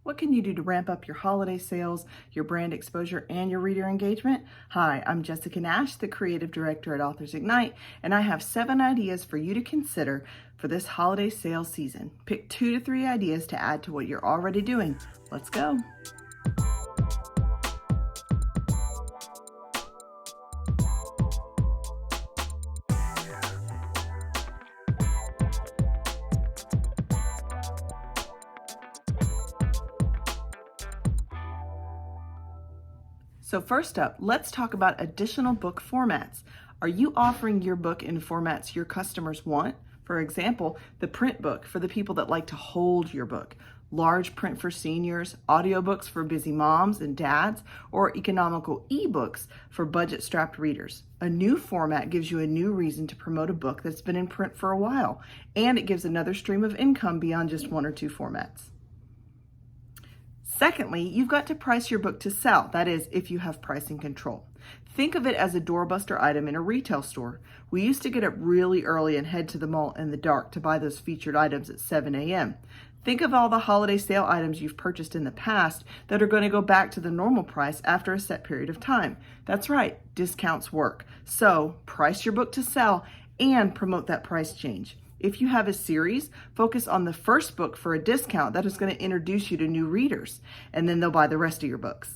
What can you do to ramp up your holiday sales, your brand exposure, and your reader engagement? Hi, I'm Jessica Nash, the Creative Director at Authors Ignite, and I have 7 ideas for you to consider for this holiday sales season. Pick 2 to 3 ideas to add to what you're already doing. Let's go. So first up, let's talk about additional book formats. Are you offering your book in formats your customers want? For example, the print book for the people that like to hold your book, large print for seniors, audiobooks for busy moms and dads, or economical ebooks for budget-strapped readers. A new format gives you a new reason to promote a book that's been in print for a while, and it gives another stream of income beyond just 1 or 2 formats. Secondly, you've got to price your book to sell. That is, if you have pricing control. Think of it as a doorbuster item in a retail store. We used to get up really early and head to the mall in the dark to buy those featured items at 7 a.m. Think of all the holiday sale items you've purchased in the past that are going to go back to the normal price after a set period of time. That's right, discounts work. So price your book to sell and promote that price change. If you have a series, focus on the first book for a discount that is going to introduce you to new readers, and then they'll buy the rest of your books.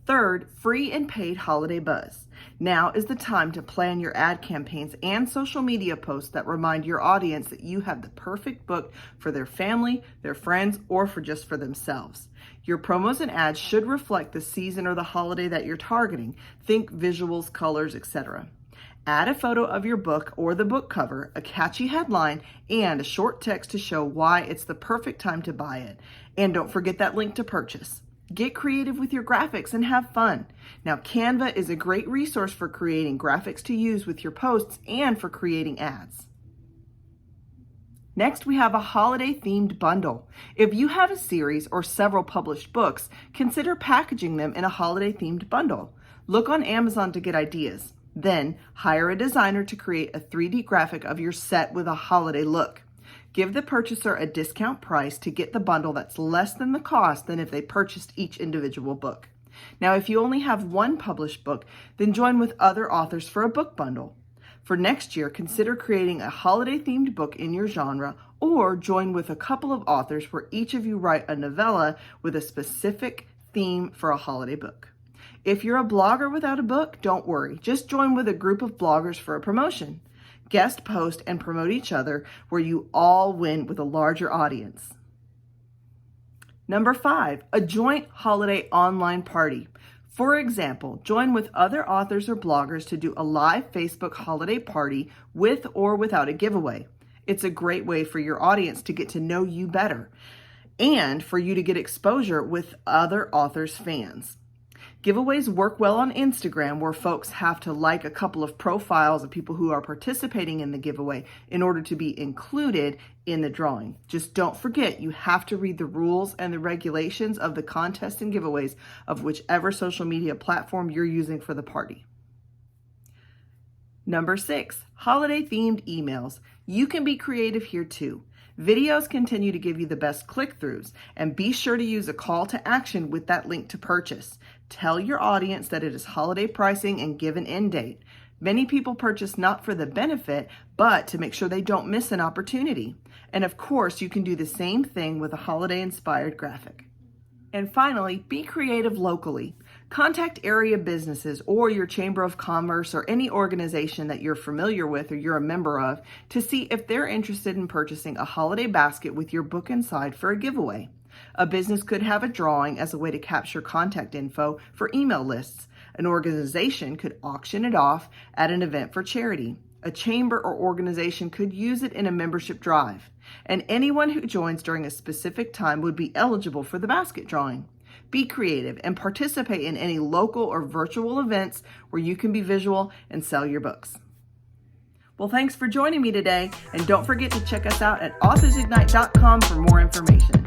Third, free and paid holiday buzz. Now is the time to plan your ad campaigns and social media posts that remind your audience that you have the perfect book for their family, their friends, or just for themselves. Your promos and ads should reflect the season or the holiday that you're targeting. Think visuals, colors, etc. Add a photo of your book or the book cover, a catchy headline, and a short text to show why it's the perfect time to buy it. And don't forget that link to purchase. Get creative with your graphics and have fun. Now, Canva is a great resource for creating graphics to use with your posts and for creating ads. Next, we have a holiday-themed bundle. If you have a series or several published books, consider packaging them in a holiday-themed bundle. Look on Amazon to get ideas. Then, hire a designer to create a 3D graphic of your set with a holiday look. Give the purchaser a discount price to get the bundle that's less than the cost than if they purchased each individual book. Now, if you only have 1 published book, then join with other authors for a book bundle. For next year, consider creating a holiday-themed book in your genre, or join with a couple of authors where each of you write a novella with a specific theme for a holiday book. If you're a blogger without a book, don't worry. Just join with a group of bloggers for a promotion. Guest post and promote each other where you all win with a larger audience. Number 5, a joint holiday online party. For example, join with other authors or bloggers to do a live Facebook holiday party with or without a giveaway. It's a great way for your audience to get to know you better and for you to get exposure with other authors' fans. Giveaways work well on Instagram, where folks have to like a couple of profiles of people who are participating in the giveaway in order to be included in the drawing. Just don't forget, you have to read the rules and the regulations of the contests and giveaways of whichever social media platform you're using for the party. Number 6, holiday-themed emails. You can be creative here too. Videos continue to give you the best click-throughs, and be sure to use a call to action with that link to purchase. Tell your audience that it is holiday pricing and give an end date. Many people purchase not for the benefit, but to make sure they don't miss an opportunity. And of course, you can do the same thing with a holiday-inspired graphic. And finally, be creative locally. Contact area businesses or your Chamber of Commerce or any organization that you're familiar with or you're a member of to see if they're interested in purchasing a holiday basket with your book inside for a giveaway. A business could have a drawing as a way to capture contact info for email lists. An organization could auction it off at an event for charity. A chamber or organization could use it in a membership drive. And anyone who joins during a specific time would be eligible for the basket drawing. Be creative and participate in any local or virtual events where you can be visual and sell your books. Well, thanks for joining me today, and don't forget to check us out at authorsignite.com for more information.